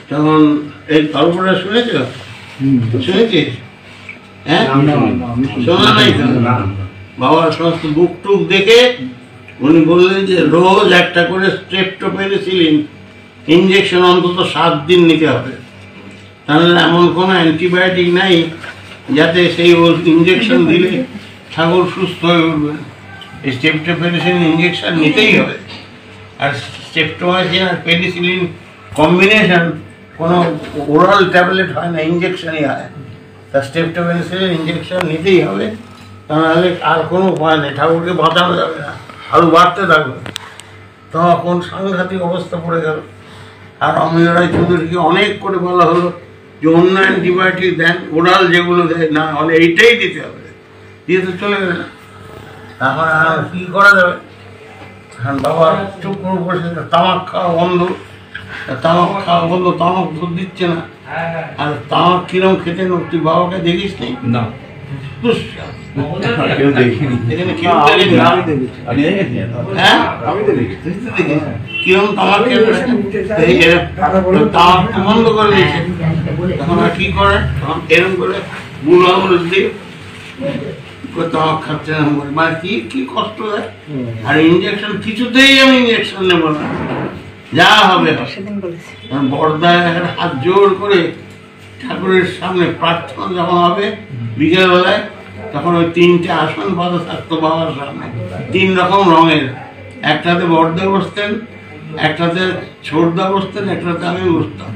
তখন এই গল্পটা শুনেছ? শুনেছিস? হ্যাঁ, শোনা নাই? বাবার সমস্ত বুক টুক দেখে উনি বললেন যে রোজ একটা করে স্ট্রেপ্টোপেনিসিলিন ইঞ্জেকশন অন্তত 7 দিন নিতে হবে। তাহলে এমন কোনো অ্যান্টিবায়োটিক নাই যাতে সেই ইঞ্জেকশন দিলে ঠাকুর সুস্থ হয়ে উঠবেন। এই স্ট্রেপ্টোপেনিসিলিন ইঞ্জেকশন নিতেই হবে। আর স্ট্রেপ্টোমাইসিন আর পেনিসিলিন কম্বিনেশন কোনো ওরাল ট্যাবলেট হয় না, ইঞ্জেকশনই হয়। তা স্ট্রেপ্টোপেনিসিলিন ইঞ্জেকশন নিতেই হবে, তাহলে আর কোনো উপায় নেই, ঠাকুরকে বাঁচানো যাবে না, আরও বাড়তে থাকবে। তখন সাংঘাতিক অবস্থা পড়ে গেল। আর অমিয় রায় চৌধুরীকে অনেক করে বলা হলো যে অন্য অ্যান্টিবায়োটিক দেন, ওরাল যেগুলো দেয় না হলে এইটাই দিতে হবে, দিয়ে তো চলে গেলে না। এখন আর কী করা যাবে? এখন বাবা চুপ করে বসে, তামাক খাওয়া বন্ধ, তামাক খাওয়া বন্ধ, তামাক দুধ দিচ্ছে না। আর তামাক কিরম খেতে না, তুই বাবাকে দেখিস নি? না, কিরম তামাক তামাক বন্ধ করে দিয়েছে। তখন আর কি করে, তখন এরকম করে বুড়ো আঙুল দিয়ে তামাক খাচ্ছে না, মানে কি কষ্ট হয়। আর ইঞ্জেকশন কিছুতেই আমি ইঞ্জেকশন নেবো না, যা হবে। বড়দা হাত জোর করে ঠাকুরের সামনে প্রার্থনা যখন হবে বিকেলবেলায়, তখন ওই 3টে আসন বাঁধা থাকতো বাবার সামনে, 3 রকম রঙের। একটাতে বড়দা বসতেন, একটাতে ছোটদা বসতেন, একটাতে আমি বসতাম,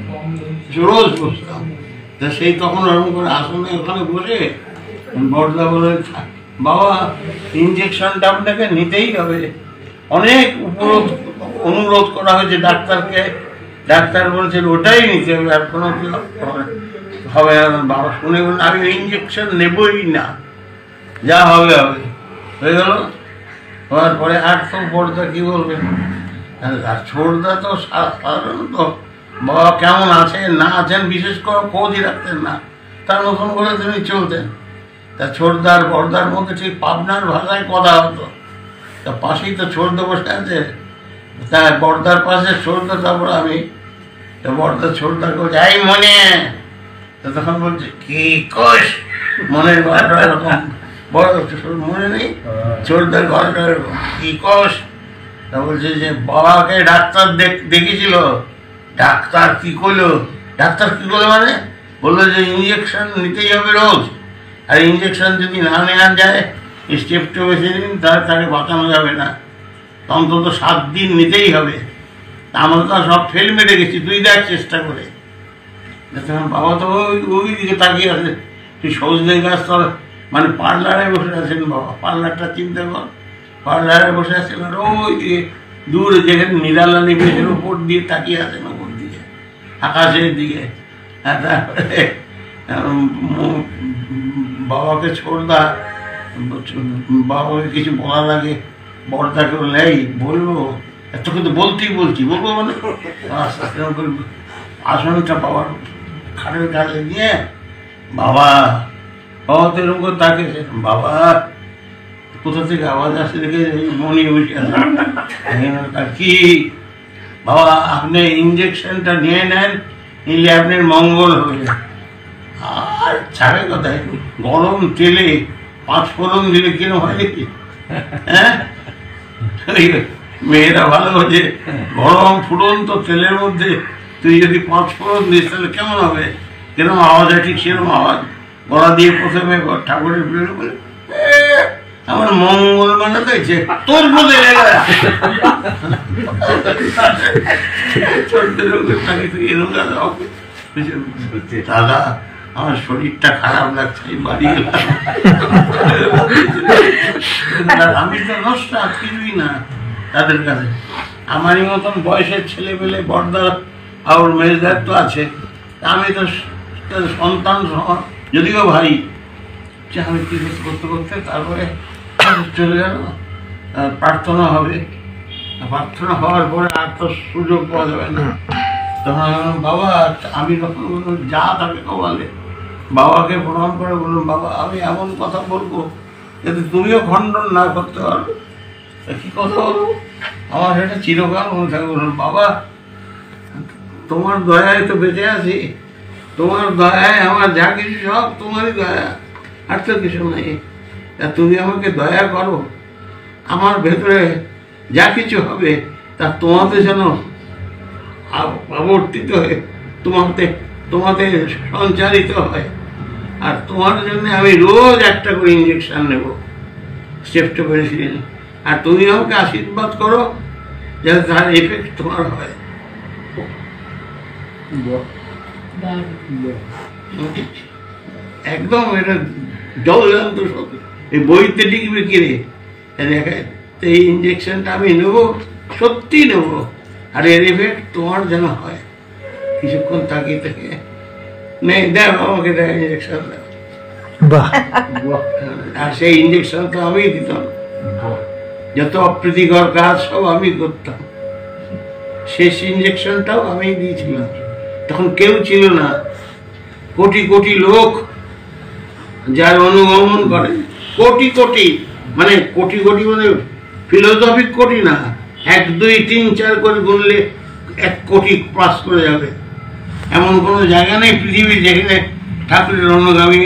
রোজ বসতাম। তা সেই তখন ওরকম করে আসনে ওখানে বসে বড়দা বলে, বাবা ইঞ্জেকশনটা আপনাকে নিতেই হবে। অনেক অনুরোধ করা হয়েছে ডাক্তারকে, ডাক্তার বলছেন ওটাই নিতে হবে, আর কোনো হবে না। বাবা শুনে বললেন আমি ইঞ্জেকশন নেবই না, যা হবে হবে। হয়ে গেল। হওয়ার পরে আর তো বড়দা কি বলবেন, আর ছোটদা তো সাধারণত বাবা কেমন আছেন না আছেন বিশেষ করে খোঁজই রাখতেন না, তার মতন করে তিনি চলতেন। তা ছোটদার বড়দার মধ্যে ঠিক পাবনার ভাষায় কথা হতো। তা পাশেই তো ছোটদা বসে আছে, তা বড়দার পাশে ছোটদা, তারপর আমি। তা বড়দা ছোটদাকে বলছে, এই মনে, তা তখন বলছে কি কোষ, মনের ঘরটা এরকম, বড় মনে নেই, ছোটদার ঘরটা এরকম, কি কোষ। তা বলছে যে বাবাকে ডাক্তার দেখেছিল, ডাক্তার কি করলো, ডাক্তার কি করলো মানে বললো যে ইঞ্জেকশন নিতেই হবে রোজ, আর ইঞ্জেকশন যদি না নেওয়া যায় স্ট্রেপ্টোপেনিসিলিন তাকে বাঁচানো যাবে না, অন্তত 7 দিন নিতেই হবে। আমরা তো সব ফেল মেরে গেছি, তুই দেখ চেষ্টা করে। বাবা তো ওই দিকে তাকিয়ে আছে, তুই সজনে গাছ তো মানে পার্লারে বসে আছেন বাবা, পার্লারটা চিন্তা কর, পার্লারে বসে আছেন, আর ওই দিকে দূরে যেখানে নিরালা নিবেশের উপর দিয়ে তাকিয়ে আছেন, ওপর দিকে আকাশের দিকে। তারপরে বাবাকে ছোটদা, বাবাকে কিছু বলার আগে বড়দাকে নেই বলবো, এত কিন্তু বলতেই বলছি, বলবো মানে আসনটা বাবার খাটের কাছে নিয়ে, বাবা বাবা তো এরকম করে তাকে, বাবা কোথা থেকে আওয়াজ আসছে দেখে মনে বসে আছে, কি বাবা আপনি ইঞ্জেকশনটা নিয়ে নেন, নিলে আপনার মঙ্গল হবে। আর ছাড়ে কথায়, গরম তেলে 5 ফোড়ন দিলে কিরম হয় দেখি, হ্যাঁ মেয়েরা ভালো হচ্ছে, গরম ফুটন্ত তেলের মধ্যে তুই যদি 5 ফোড়ন দিস তাহলে কেমন হবে, কিরম আওয়াজ হয়, ঠিক সেরকম আওয়াজ। গলা দিয়ে প্রথমে ঠাকুরের প্রিয় বলে, আমার মঙ্গল মানে দেখছে তোর মধ্যে দাদা আমার শরীরটা খারাপ লাগছে, বাড়ি আমি তো নষ্ট কিছুই না তাদের কাছে। আমারই মতন বয়সের ছেলে পেলে বড়দা আর মেজদার তো আছে, আমি তো সন্তান যদিও ভাই, আমি কি করতে করতে তারপরে চলে গেল। প্রার্থনা হবে, প্রার্থনা হওয়ার পরে আর তো সুযোগ পাওয়া যাবে না। তখন বাবা আমি তখন বললাম যা তাকে বলে, বাবাকে প্রণাম করে বললাম, বাবা আমি এমন কথা বলবো যাতে তুমিও খণ্ডন না করতে পারো। কি কথা বলবো, আমার সেটা চিরকাল মনে থাকে। বললাম বাবা তোমার দয়ায় তো বেঁচে আছি, তোমার দয়ায় আমার যা কিছু সব তোমারই দয়া, আর তো কিছু নেই। তা তুমি আমাকে দয়া করো, আমার ভেতরে যা কিছু হবে তা তোমাতে যেন আবর্তিত হয়ে তোমাতে সঞ্চারিত হয়। আর তোমার জন্য আমি রোজ একটা করে ইঞ্জেকশন নেব, স্টেপটোপেনিসিলিন। আর তুমি আমাকে আশীর্বাদ করো যাতে তার এফেক্ট তোমার হয়। একদম এটা জলজান্ত সত্যি, এই বইতে লিখবে কিরে দেখায়। তো এই ইঞ্জেকশনটা আমি নেব, সত্যি নেব, আর এর এফেক্ট তোমার যেন হয়। কিছুক্ষণ তাকিয়ে থেকে নেই, দেখ আমাকে দেখ ইঞ্জেকশন দেখ। আর সেই ইঞ্জেকশন তো আমি দিতাম, যত অপ্রীতিকর কাজ সব আমি করতাম। শেষ ইঞ্জেকশনটাও আমি দিয়েছিলাম, তখন কেউ ছিল না। কোটি কোটি লোক যার অনুগমন করে, কোটি কোটি, মানে কোটি কোটি মানে ফিলোসফিক কোটি না, 1 2 3 4 করে গুনলে 1 কোটি পাস করে যাবে। এমন কোনো জায়গা নেই পৃথিবীর যেখানে ঠাকুরের অনুগামী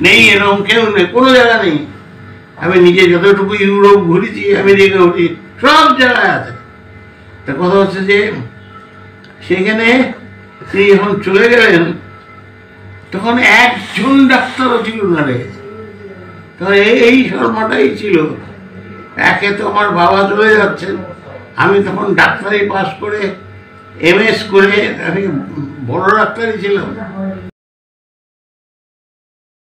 নেই, এরকম কেউ নেই, কোনো জায়গা নেই। আমি নিজে যতটুকু ইউরোপ ঘুরেছি, আমেরিকা ঘুরেছি, সব জায়গায় আছে। তা কথা হচ্ছে যে সেখানে তিনি যখন চলে গেলেন তখন একজন ডাক্তারও ছিল না রে। তখন এই শর্মাটাই ছিল। একে তো আমার বাবা চলে যাচ্ছেন, আমি তখন ডাক্তারি পাস করে MS করে আমি বড় ডাক্তারই ছিলাম,